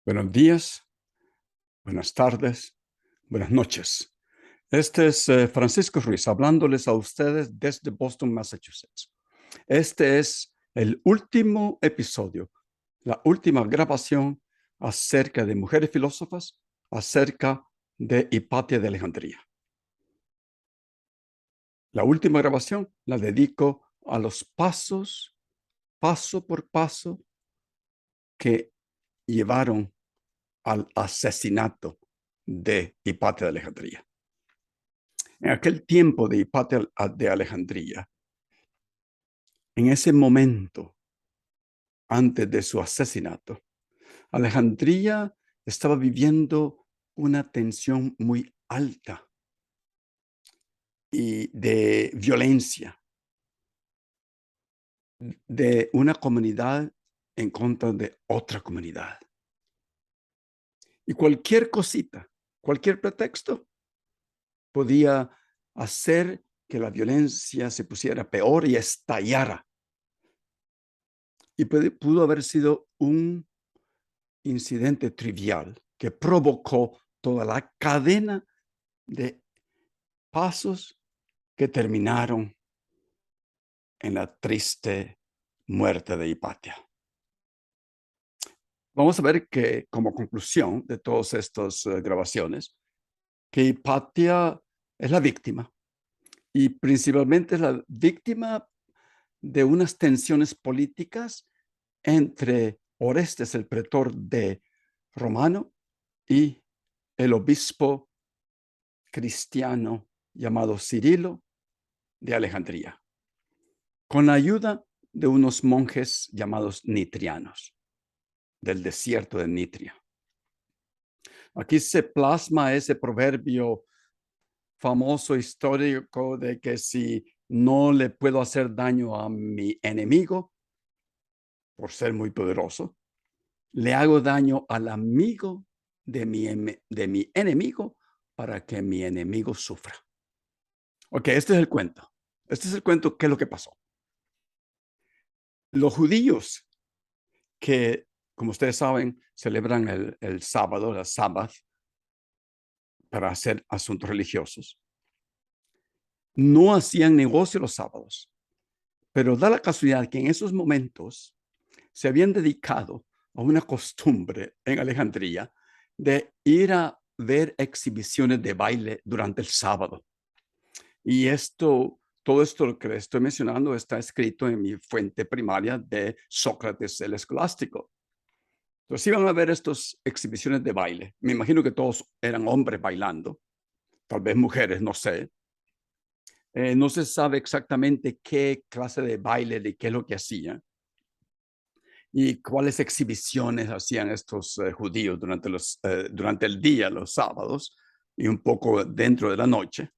Buenos días, buenas tardes, buenas noches. Este es Francisco Ruiz hablándoles a ustedes desde Boston, Massachusetts. Este es el último episodio, la última grabación acerca de mujeres filósofas, acerca de Hipatia de Alejandría. La última grabación la dedico a los pasos, paso por paso, que llevaron al asesinato de Hipatia de Alejandría. En aquel tiempo de Hipatia de Alejandría, en ese momento, antes de su asesinato, Alejandría estaba viviendo una tensión muy alta y de violencia de una comunidad en contra de otra comunidad. Y cualquier cosita, cualquier pretexto podía hacer que la violencia se pusiera peor y estallara. Y pudo haber sido un incidente trivial que provocó toda la cadena de pasos que terminaron en la triste muerte de Hipatia. Vamos a ver que, como conclusión de todas estas grabaciones, que Hipatia es la víctima y principalmente es la víctima de unas tensiones políticas entre Orestes, el pretor de Romano, y el obispo cristiano llamado Cirilo de Alejandría, con la ayuda de unos monjes llamados nitrianos del desierto de Nitria. Aquí se plasma ese proverbio famoso histórico de que si no le puedo hacer daño a mi enemigo por ser muy poderoso, le hago daño al amigo de mi enemigo para que mi enemigo sufra. Ok, este es el cuento. Este es el cuento, ¿qué es lo que pasó? Los judíos que, como ustedes saben, celebran el sábado, la Sabbath, para hacer asuntos religiosos, no hacían negocio los sábados, pero da la casualidad que en esos momentos se habían dedicado a una costumbre en Alejandría de ir a ver exhibiciones de baile durante el sábado. Y todo esto que les estoy mencionando está escrito en mi fuente primaria de Sócrates el Escolástico. Entonces iban a ver estas exhibiciones de baile. Me imagino que todos eran hombres bailando, tal vez mujeres, no sé. No se sabe exactamente qué clase de baile, de qué es lo que hacían y cuáles exhibiciones hacían estos judíos durante el día, los sábados, y un poco dentro de la noche.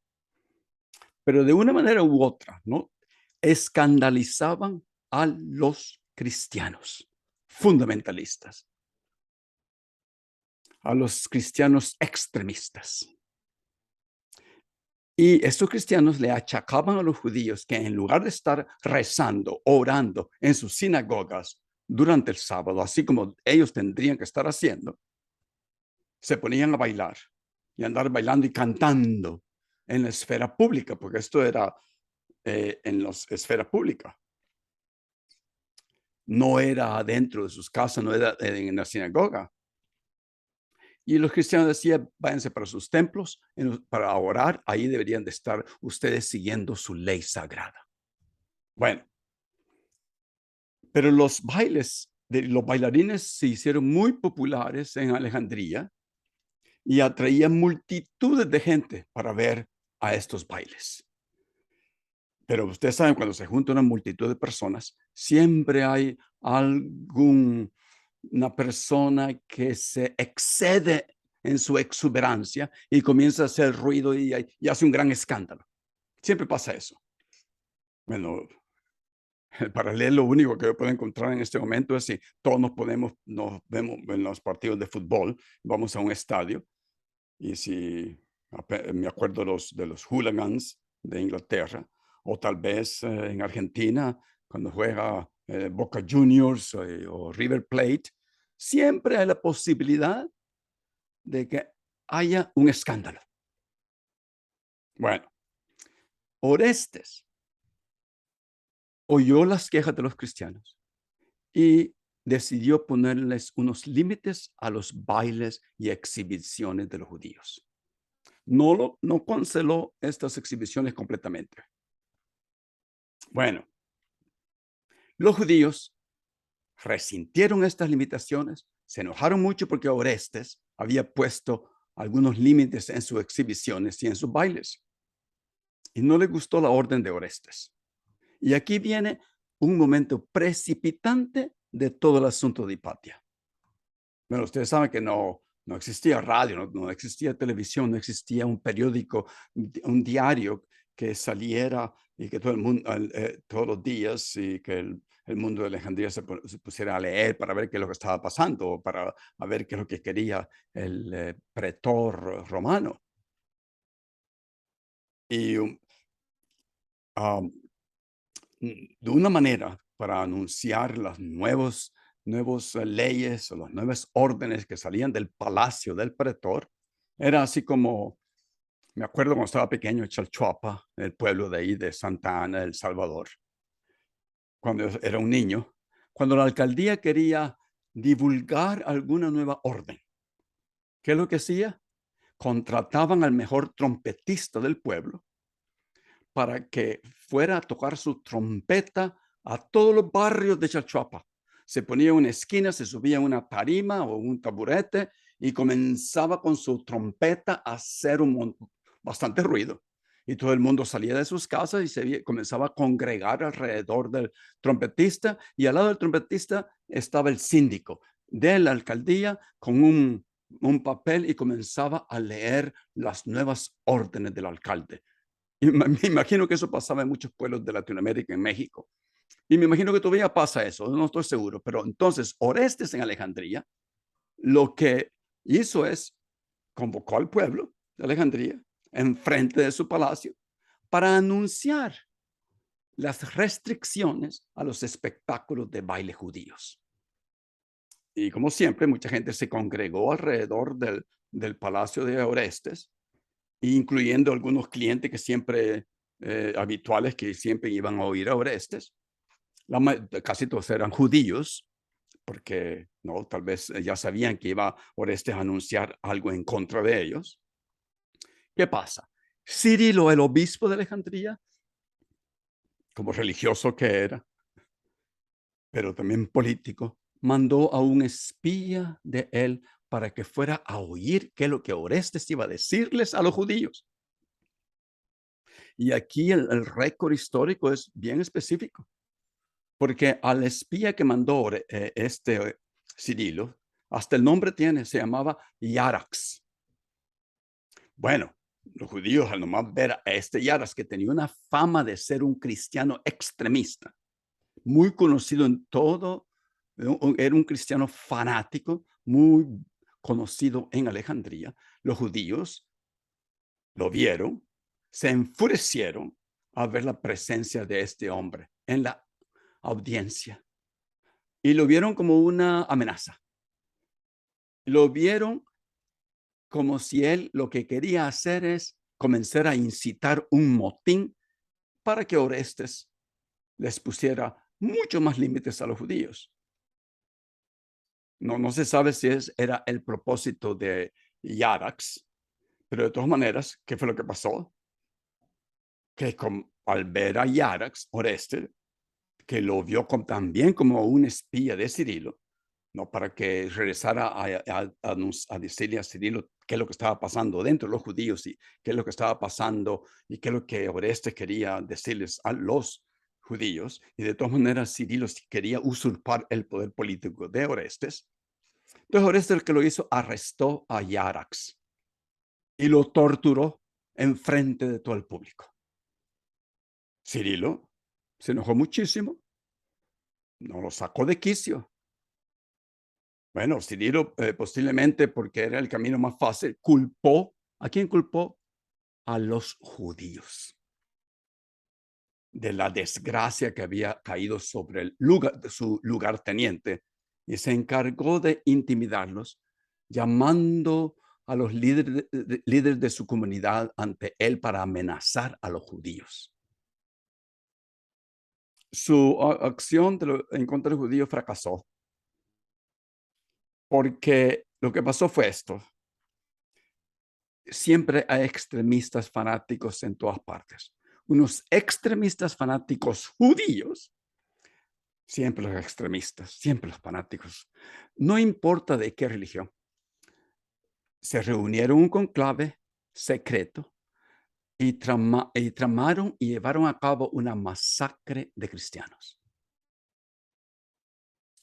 Pero de una manera u otra, ¿no? Escandalizaban a los cristianos fundamentalistas, a los cristianos extremistas. Y estos cristianos le achacaban a los judíos que en lugar de estar rezando, orando en sus sinagogas durante el sábado, así como ellos tendrían que estar haciendo, se ponían a bailar y andar bailando y cantando en la esfera pública, porque esto era en la esfera pública. No era dentro de sus casas, no era en la sinagoga. Y los cristianos decían, váyanse para sus templos para orar, ahí deberían de estar ustedes siguiendo su ley sagrada. Bueno, pero los bailes de los bailarines se hicieron muy populares en Alejandría y atraían multitudes de gente para ver a estos bailes. Pero ustedes saben, cuando se junta una multitud de personas, siempre hay alguna persona que se excede en su exuberancia y comienza a hacer ruido y hace un gran escándalo. Siempre pasa eso. Bueno, el paralelo único que yo puedo encontrar en este momento es si todos nos vemos en los partidos de fútbol, vamos a un estadio y si me acuerdo de los hooligans de Inglaterra, o tal vez en Argentina, cuando juega Boca Juniors o River Plate, siempre hay la posibilidad de que haya un escándalo. Bueno, Orestes oyó las quejas de los cristianos y decidió ponerles unos límites a los bailes y exhibiciones de los judíos. No canceló estas exhibiciones completamente. Bueno, los judíos resintieron estas limitaciones, se enojaron mucho porque Orestes había puesto algunos límites en sus exhibiciones y en sus bailes. Y no les gustó la orden de Orestes. Y aquí viene un momento precipitante de todo el asunto de Hipatia. Bueno, ustedes saben que no existía radio, no existía televisión, no existía un periódico, un diario que saliera y que todo el mundo, todos los días, y que el mundo de Alejandría se pusiera a leer para ver qué es lo que estaba pasando, o para ver qué es lo que quería el pretor romano. Y de una manera para anunciar las nuevas leyes o las nuevas órdenes que salían del palacio del pretor, era así como, me acuerdo cuando estaba pequeño en Chalchuapa, el pueblo de ahí de Santa Ana, El Salvador, cuando era un niño, cuando la alcaldía quería divulgar alguna nueva orden. ¿Qué es lo que hacía? Contrataban al mejor trompetista del pueblo para que fuera a tocar su trompeta a todos los barrios de Chalchuapa. Se ponía en una esquina, se subía a una tarima o un taburete y comenzaba con su trompeta a hacer bastante ruido. Y todo el mundo salía de sus casas y comenzaba a congregar alrededor del trompetista. Y al lado del trompetista estaba el síndico de la alcaldía con un papel y comenzaba a leer las nuevas órdenes del alcalde. Y me imagino que eso pasaba en muchos pueblos de Latinoamérica, en México. Y me imagino que todavía pasa eso, no estoy seguro. Pero entonces, Orestes en Alejandría, lo que hizo es convocó al pueblo de Alejandría enfrente de su palacio para anunciar las restricciones a los espectáculos de baile judíos. Y como siempre, mucha gente se congregó alrededor del palacio de Orestes, incluyendo algunos clientes que siempre, habituales, que siempre iban a oír a Orestes. Casi todos eran judíos, porque no, tal vez ya sabían que iba Orestes a anunciar algo en contra de ellos. ¿Qué pasa? Cirilo, el obispo de Alejandría, como religioso que era, pero también político, mandó a un espía de él para que fuera a oír qué es lo que Orestes iba a decirles a los judíos. Y aquí el récord histórico es bien específico, porque al espía que mandó Cirilo, hasta el nombre tiene, se llamaba Yarax. Bueno, los judíos al nomás ver a este Yarax, que tenía una fama de ser un cristiano extremista, muy conocido en todo, era un cristiano fanático, muy conocido en Alejandría. Los judíos lo vieron, se enfurecieron al ver la presencia de este hombre en la audiencia y lo vieron como una amenaza. Lo vieron como si él lo que quería hacer es comenzar a incitar un motín para que Orestes les pusiera mucho más límites a los judíos. No se sabe si era el propósito de Yarax, pero de todas maneras, ¿qué fue lo que pasó? Que al ver a Yarax, Orestes, que lo vio también como un espía de Cirilo, ¿no? Para que regresara a decirle a Cirilo qué es lo que estaba pasando dentro de los judíos y qué es lo que estaba pasando y qué es lo que Orestes quería decirles a los judíos. Y de todas maneras, Cirilo quería usurpar el poder político de Orestes. Entonces, Orestes, el que lo hizo, arrestó a Yarax y lo torturó en frente de todo el público. Cirilo se enojó muchísimo, no lo sacó de quicio. Bueno, Cirilo, posiblemente porque era el camino más fácil, culpó. ¿A quién culpó? A los judíos de la desgracia que había caído sobre su lugarteniente y se encargó de intimidarlos, llamando a los líderes de su comunidad ante él para amenazar a los judíos. Su acción en contra de los judíos fracasó, porque lo que pasó fue esto. Siempre hay extremistas fanáticos en todas partes. Unos extremistas fanáticos judíos, siempre los extremistas, siempre los fanáticos, no importa de qué religión, se reunieron en un conclave secreto y tramaron y llevaron a cabo una masacre de cristianos.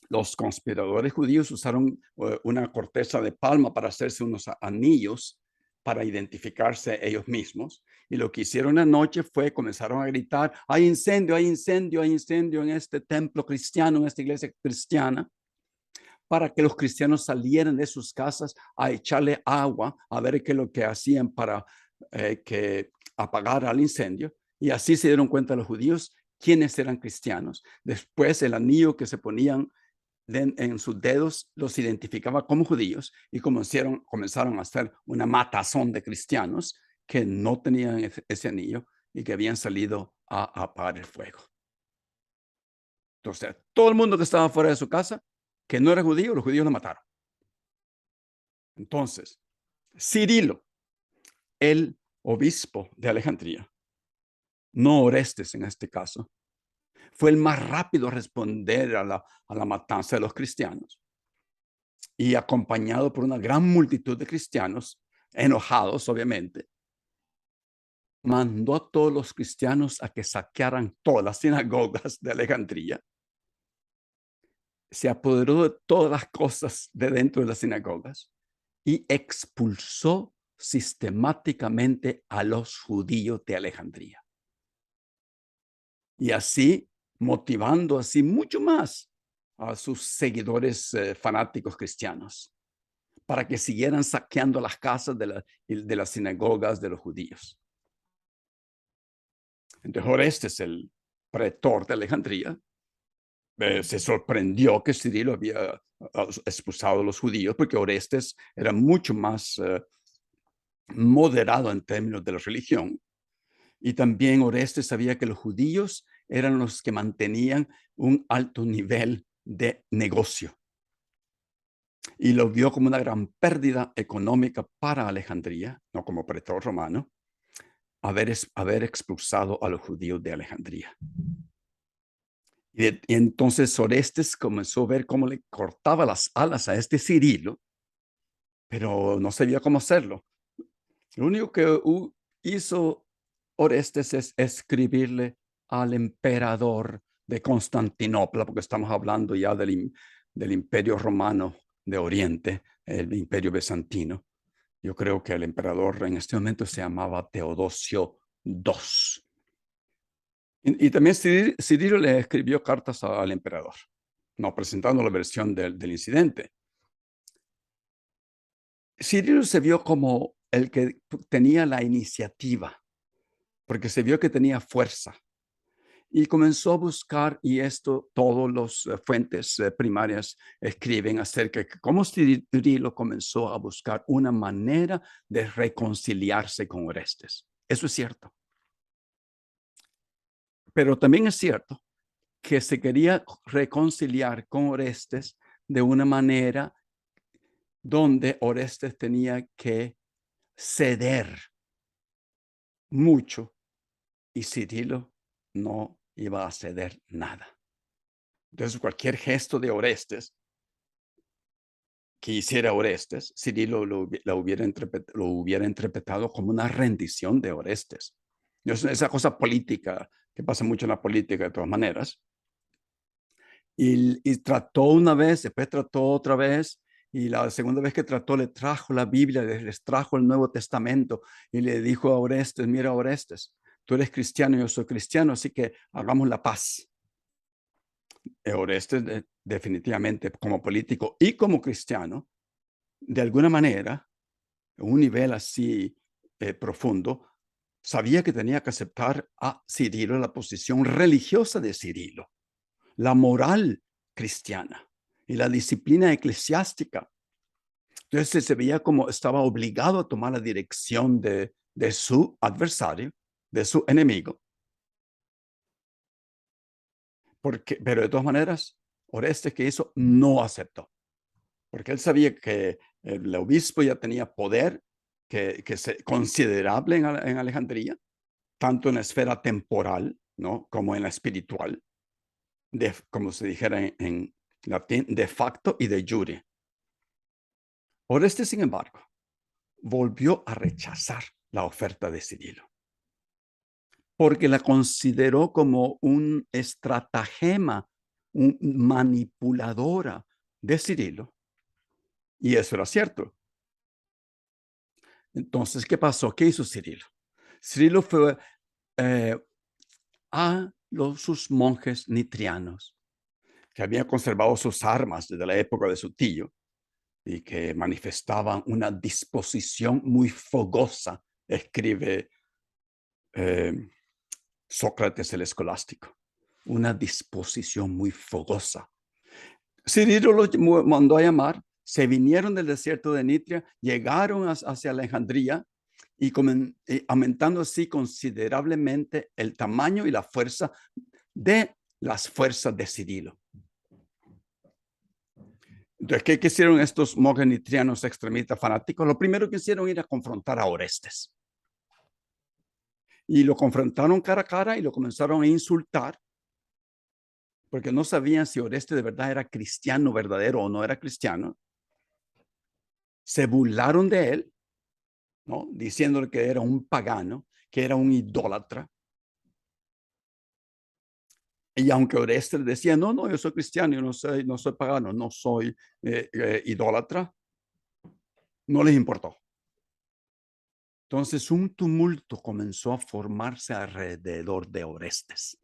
Los conspiradores judíos usaron una corteza de palma para hacerse unos anillos para identificarse ellos mismos. Y lo que hicieron anoche fue, comenzaron a gritar, hay incendio, hay incendio, hay incendio en este templo cristiano, en esta iglesia cristiana, para que los cristianos salieran de sus casas a echarle agua, a ver qué es lo que hacían para que apagara el incendio. Y así se dieron cuenta los judíos quiénes eran cristianos. Después el anillo que se ponían en sus dedos los identificaba como judíos y comenzaron a hacer una matazón de cristianos que no tenían ese anillo y que habían salido a apagar el fuego. Entonces, todo el mundo que estaba fuera de su casa, que no era judío, los judíos lo mataron. Entonces, Cirilo, el obispo de Alejandría, no Orestes en este caso, fue el más rápido a responder a la matanza de los cristianos. Y acompañado por una gran multitud de cristianos, enojados obviamente, mandó a todos los cristianos a que saquearan todas las sinagogas de Alejandría. Se apoderó de todas las cosas de dentro de las sinagogas y expulsó sistemáticamente a los judíos de Alejandría. Y así, motivando así mucho más a sus seguidores fanáticos cristianos para que siguieran saqueando las casas de las sinagogas de los judíos. Entonces, Orestes, el pretor de Alejandría, se sorprendió que Cirilo había expulsado a los judíos, porque Orestes era mucho más moderado en términos de la religión. Y también Orestes sabía que los judíos eran los que mantenían un alto nivel de negocio. Y lo vio como una gran pérdida económica para Alejandría, no como pretor romano, haber expulsado a los judíos de Alejandría. Y entonces Orestes comenzó a ver cómo le cortaba las alas a este Cirilo, pero no sabía cómo hacerlo. Lo único que hizo Orestes es escribirle al emperador de Constantinopla, porque estamos hablando ya del Imperio Romano de Oriente, el Imperio Bizantino. Yo creo que el emperador en este momento se llamaba Teodosio II. Y también Cirilo le escribió cartas al emperador, no presentando la versión del incidente. Cirilo se vio como el que tenía la iniciativa, porque se vio que tenía fuerza. Y comenzó a buscar, y esto todas las fuentes primarias escriben acerca de cómo Cirilo comenzó a buscar una manera de reconciliarse con Orestes. Eso es cierto. Pero también es cierto que se quería reconciliar con Orestes de una manera donde Orestes tenía que ceder mucho y Cirilo no iba a ceder nada. Entonces, cualquier gesto de Orestes que hiciera Orestes, Cirilo lo hubiera interpretado como una rendición de Orestes. Esa cosa política que pasa mucho en la política de todas maneras. Y trató una vez, después trató otra vez, y la segunda vez que trató le trajo la Biblia, les trajo el Nuevo Testamento y le dijo a Orestes, mira Orestes, tú eres cristiano, yo soy cristiano, así que hagamos la paz. Orestes definitivamente como político y como cristiano, de alguna manera, en un nivel así profundo, sabía que tenía que aceptar a Cirilo, la posición religiosa de Cirilo, la moral cristiana. y la disciplina eclesiástica. Entonces se veía como estaba obligado a tomar la dirección de su adversario, de su enemigo. Pero de todas maneras, Orestes, que hizo, no aceptó, porque él sabía que el obispo ya tenía poder considerable en Alejandría, tanto en la esfera temporal, ¿no?, como en la espiritual, como se dijera en latín, de facto y de jure. Orestes, sin embargo, volvió a rechazar la oferta de Cirilo, porque la consideró como un estratagema, manipuladora de Cirilo, y eso era cierto. Entonces, ¿qué pasó? ¿Qué hizo Cirilo? Cirilo fue a sus monjes nitrianos, que habían conservado sus armas desde la época de su tío y que manifestaban una disposición muy fogosa, escribe Sócrates el Escolástico, una disposición muy fogosa. Cirilo los mandó a llamar, se vinieron del desierto de Nitria, llegaron hacia Alejandría y aumentando así considerablemente el tamaño y la fuerza de las fuerzas de Cirilo. Entonces, ¿qué hicieron estos monjes nitrianos extremistas fanáticos? Lo primero que hicieron era confrontar a Orestes. Y lo confrontaron cara a cara y lo comenzaron a insultar, porque no sabían si Orestes de verdad era cristiano verdadero o no era cristiano. Se burlaron de él, ¿no?, diciéndole que era un pagano, que era un idólatra. Y aunque Orestes decía, no, yo soy cristiano, yo no soy pagano, no soy idólatra, no les importó. Entonces un tumulto comenzó a formarse alrededor de Orestes.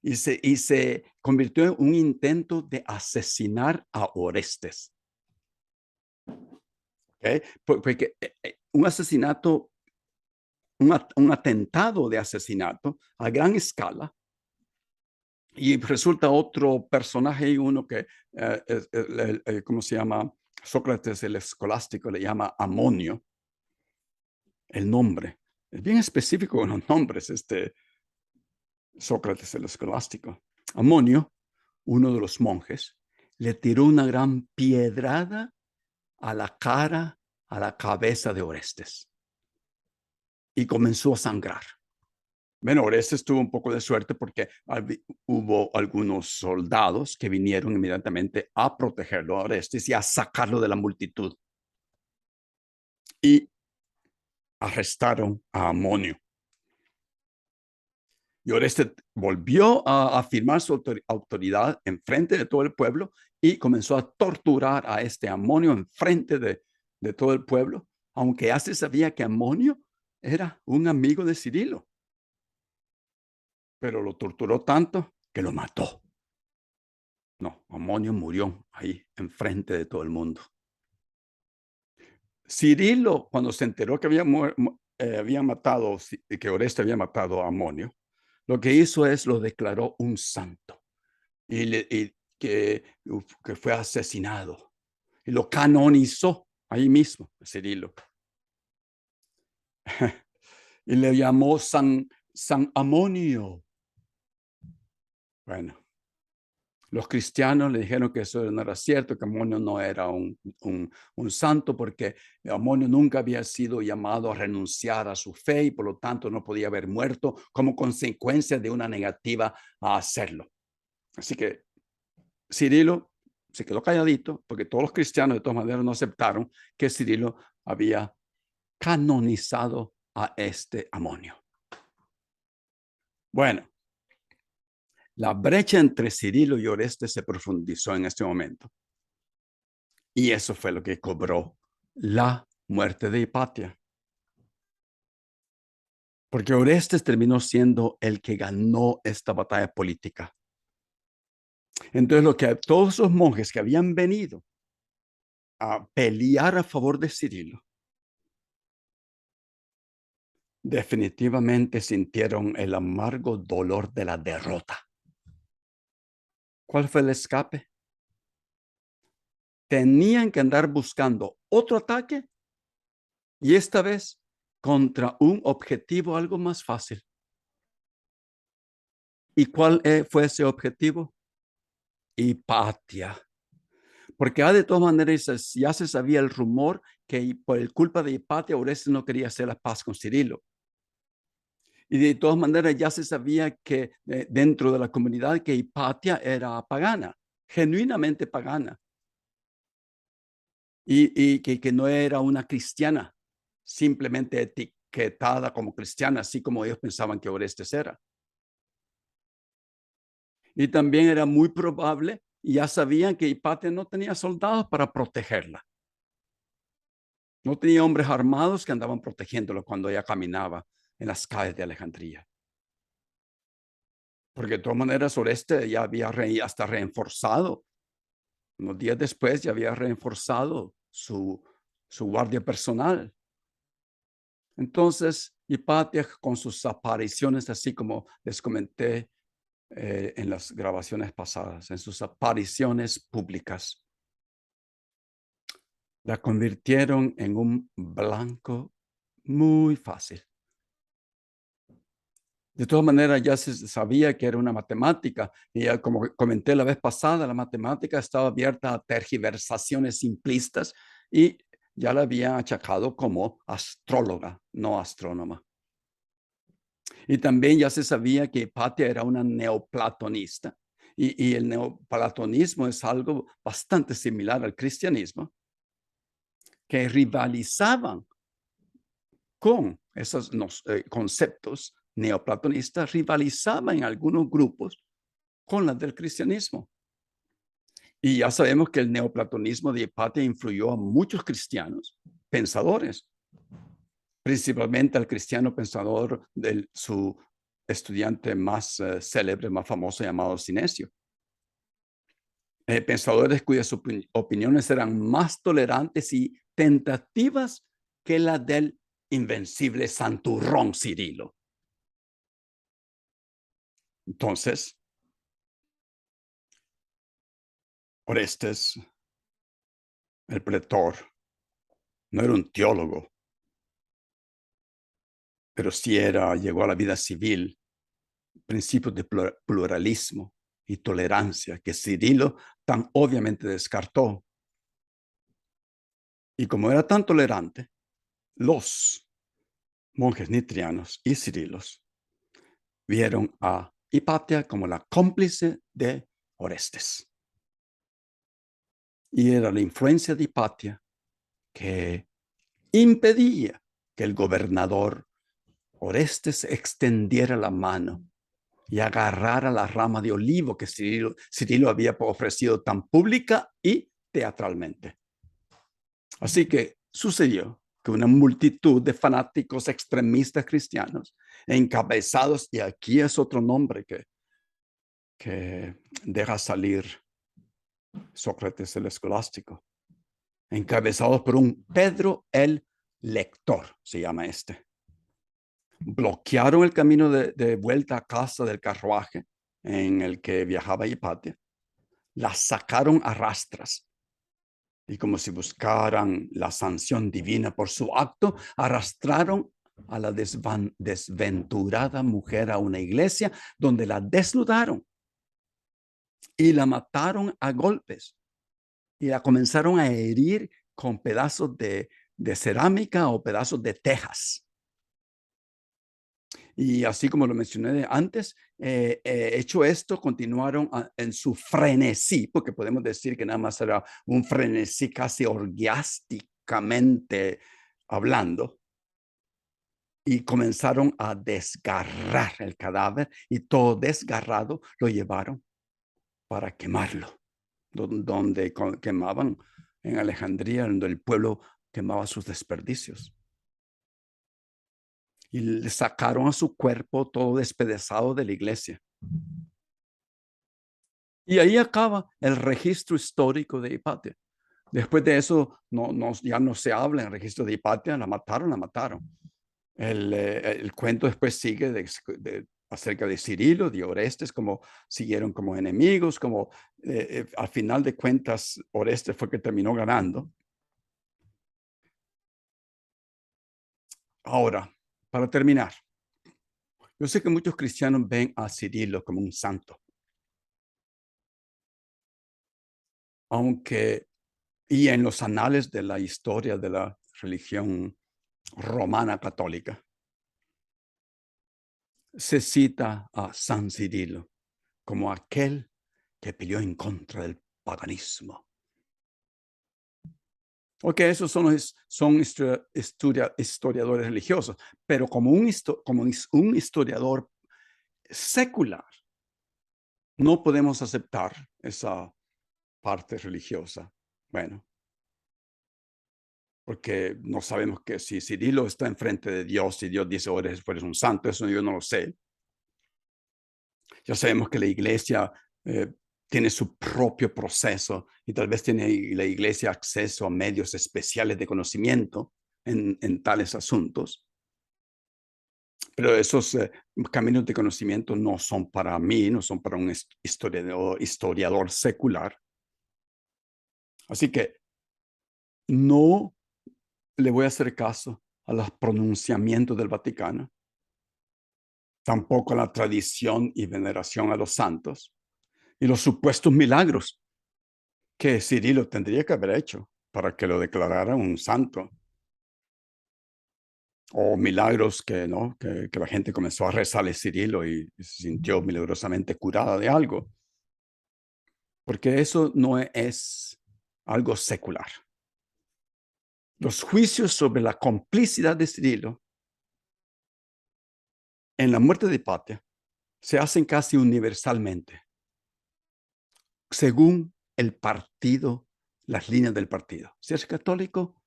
Y se convirtió en un intento de asesinar a Orestes. ¿Okay? Porque un asesinato, un atentado de asesinato a gran escala, y resulta otro personaje, uno que, ¿cómo se llama? Sócrates el Escolástico le llama Amonio, el nombre. Es bien específico con los nombres, Sócrates el Escolástico. Amonio, uno de los monjes, le tiró una gran piedrada a la cara, a la cabeza de Orestes y comenzó a sangrar. Bueno, Orestes tuvo un poco de suerte porque hubo algunos soldados que vinieron inmediatamente a protegerlo a Orestes y a sacarlo de la multitud. Y arrestaron a Amonio. Y Orestes volvió a afirmar su autoridad en frente de todo el pueblo y comenzó a torturar a este Amonio en frente de todo el pueblo, aunque ya se sabía que Amonio era un amigo de Cirilo. Pero lo torturó tanto que lo mató. No, Amonio murió ahí enfrente de todo el mundo. Cirilo, cuando se enteró que había matado, que Orestes había matado a Amonio, lo que hizo es lo declaró un santo y que fue asesinado y lo canonizó ahí mismo, Cirilo. Y le llamó San Amonio. Bueno, los cristianos le dijeron que eso no era cierto, que Amonio no era un santo, porque Amonio nunca había sido llamado a renunciar a su fe y por lo tanto no podía haber muerto como consecuencia de una negativa a hacerlo. Así que Cirilo se quedó calladito, porque todos los cristianos de todas maneras no aceptaron que Cirilo había canonizado a este Amonio. Bueno, la brecha entre Cirilo y Orestes se profundizó en este momento. Y eso fue lo que cobró la muerte de Hipatia. Porque Orestes terminó siendo el que ganó esta batalla política. Entonces, todos esos monjes que habían venido a pelear a favor de Cirilo, definitivamente sintieron el amargo dolor de la derrota. ¿Cuál fue el escape? tenían que andar buscando otro ataque y esta vez contra un objetivo algo más fácil. ¿Y cuál fue ese objetivo? Hipatia. Porque de todas maneras ya se sabía el rumor que por el culpa de Hipatia, Orestes no quería hacer la paz con Cirilo. Y de todas maneras ya se sabía que dentro de la comunidad que Hipatia era pagana, genuinamente pagana. Y que no era una cristiana, simplemente etiquetada como cristiana, así como ellos pensaban que Orestes era. Y también era muy probable, y ya sabían que Hipatia no tenía soldados para protegerla. No tenía hombres armados que andaban protegiéndolo cuando ella caminaba en las calles de Alejandría. Porque de todas maneras Orestes ya había hasta reforzado. Unos días después ya había reforzado su guardia personal. Entonces, Hipatia con sus apariciones, así como les comenté en las grabaciones pasadas, en sus apariciones públicas, la convirtieron en un blanco muy fácil. De todas maneras, ya se sabía que era una matemática, y ya como comenté la vez pasada, la matemática estaba abierta a tergiversaciones simplistas y ya la habían achacado como astróloga, no astrónoma. Y también ya se sabía que Hipatia era una neoplatonista, y el neoplatonismo es algo bastante similar al cristianismo, que rivalizaban con esos conceptos neoplatonistas, rivalizaban en algunos grupos con las del cristianismo. Y ya sabemos que el neoplatonismo de Hipatia influyó a muchos cristianos pensadores, principalmente al cristiano pensador de su estudiante más célebre, más famoso, llamado Cinesio. Pensadores cuyas opiniones eran más tolerantes y tentativas que la del invencible santurrón Cirilo. Entonces, Orestes, el pretor, no era un teólogo, pero sí llegó a la vida civil, principios de pluralismo y tolerancia que Cirilo tan obviamente descartó. Y como era tan tolerante, los monjes nitrianos y cirilos vieron a Hipatia como la cómplice de Orestes. Y era la influencia de Hipatia que impedía que el gobernador Orestes extendiera la mano y agarrara la rama de olivo que Cirilo había ofrecido tan pública y teatralmente. Así que sucedió que una multitud de fanáticos extremistas cristianos, encabezados, y aquí es otro nombre que deja salir Sócrates el escolástico, encabezados por un Pedro el Lector, se llama este. Bloquearon el camino de vuelta a casa del carruaje en el que viajaba Hipatia, la sacaron a rastras y como si buscaran la sanción divina por su acto, arrastraron a la desventurada mujer a una iglesia donde la desnudaron y la mataron a golpes y la comenzaron a herir con pedazos de cerámica o pedazos de tejas. Y así como lo mencioné antes, hecho esto, continuaron en su frenesí, porque podemos decir que nada más era un frenesí casi orgiásticamente hablando, y comenzaron a desgarrar el cadáver y todo desgarrado lo llevaron para quemarlo, donde quemaban en Alejandría, donde el pueblo quemaba sus desperdicios. Y le sacaron a su cuerpo todo despedazado de la iglesia. Y ahí acaba el registro histórico de Hipatia. Después de eso, ya no se habla en el registro de Hipatia, la mataron. El cuento después sigue acerca de Cirilo, de Orestes, como siguieron como enemigos, como al final de cuentas Orestes fue que terminó ganando. Ahora, para terminar, yo sé que muchos cristianos ven a Cirilo como un santo, aunque, y en los anales de la historia de la religión romana católica, se cita a San Cirilo como aquel que peleó en contra del paganismo. Ok, esos son historiadores religiosos, pero como un historiador secular, no podemos aceptar esa parte religiosa. Bueno, porque no sabemos que si Cirilo está enfrente de Dios y Dios dice, ahora eres un santo, eso yo no lo sé. Ya sabemos que la iglesia tiene su propio proceso y tal vez tiene la iglesia acceso a medios especiales de conocimiento en tales asuntos. Pero esos caminos de conocimiento no son para mí, no son para un historiador secular. Así que no le voy a hacer caso a los pronunciamientos del Vaticano, tampoco a la tradición y veneración a los santos y los supuestos milagros que Cirilo tendría que haber hecho para que lo declarara un santo. O milagros que, ¿no? que la gente comenzó a rezarle Cirilo y se sintió milagrosamente curada de algo. Porque eso no es algo secular. Los juicios sobre la complicidad de Cirilo en la muerte de Hipatia se hacen casi universalmente, según el partido, las líneas del partido. Si eres católico,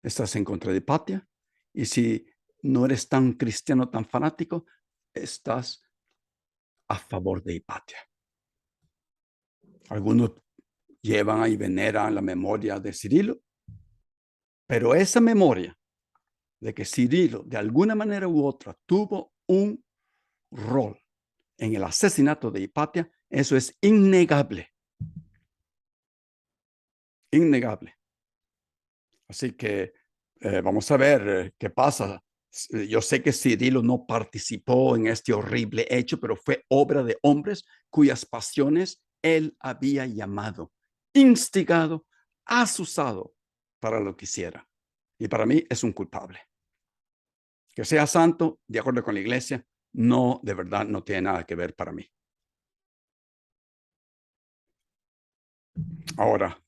estás en contra de Hipatia, y si no eres tan cristiano, tan fanático, estás a favor de Hipatia. Algunos llevan y veneran la memoria de Cirilo, pero esa memoria de que Cirilo, de alguna manera u otra, tuvo un rol en el asesinato de Hipatia, eso es innegable. Innegable. Así que vamos a ver qué pasa. Yo sé que Cirilo no participó en este horrible hecho, pero fue obra de hombres cuyas pasiones él había llamado, instigado, asusado para lo que hiciera. Y para mí es un culpable. Que sea santo, de acuerdo con la iglesia, no, de verdad, no tiene nada que ver para mí. Ahora,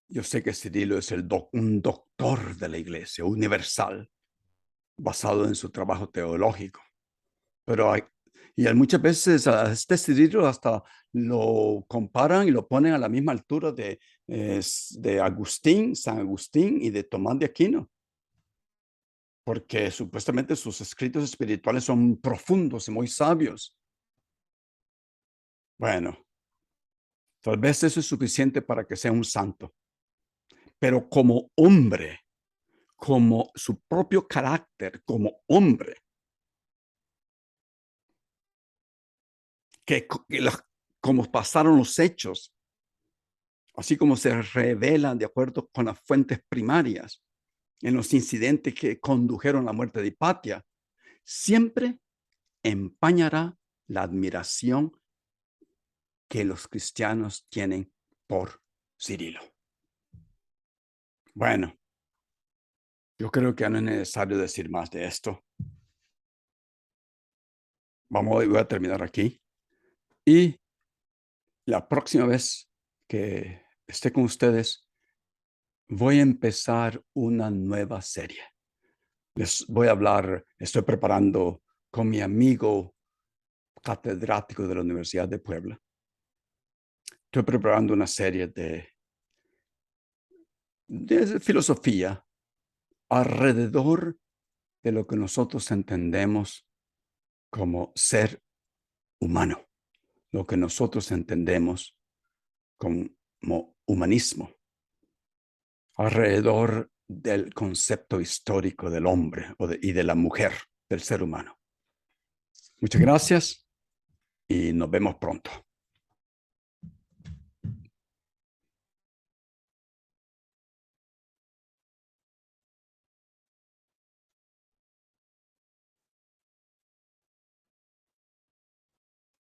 yo sé que Cirilo es un doctor de la iglesia universal, basado en su trabajo teológico, pero y muchas veces a este Cirilo hasta lo comparan y lo ponen a la misma altura de Agustín, San Agustín y de Tomás de Aquino, porque supuestamente sus escritos espirituales son profundos y muy sabios. Bueno, tal vez eso es suficiente para que sea un santo, pero como hombre, como su propio carácter, como hombre, como pasaron los hechos, así como se revelan de acuerdo con las fuentes primarias en los incidentes que condujeron a la muerte de Hipatia, siempre empañará la admiración que los cristianos tienen por Cirilo. Bueno, yo creo que no es necesario decir más de esto. Voy a terminar aquí. Y la próxima vez que esté con ustedes, voy a empezar una nueva serie. Les voy a hablar, estoy preparando con mi amigo catedrático de la Universidad de Puebla. Estoy preparando una serie de filosofía alrededor de lo que nosotros entendemos como ser humano, lo que nosotros entendemos como humanismo, alrededor del concepto histórico del hombre y de la mujer, del ser humano. Muchas gracias y nos vemos pronto.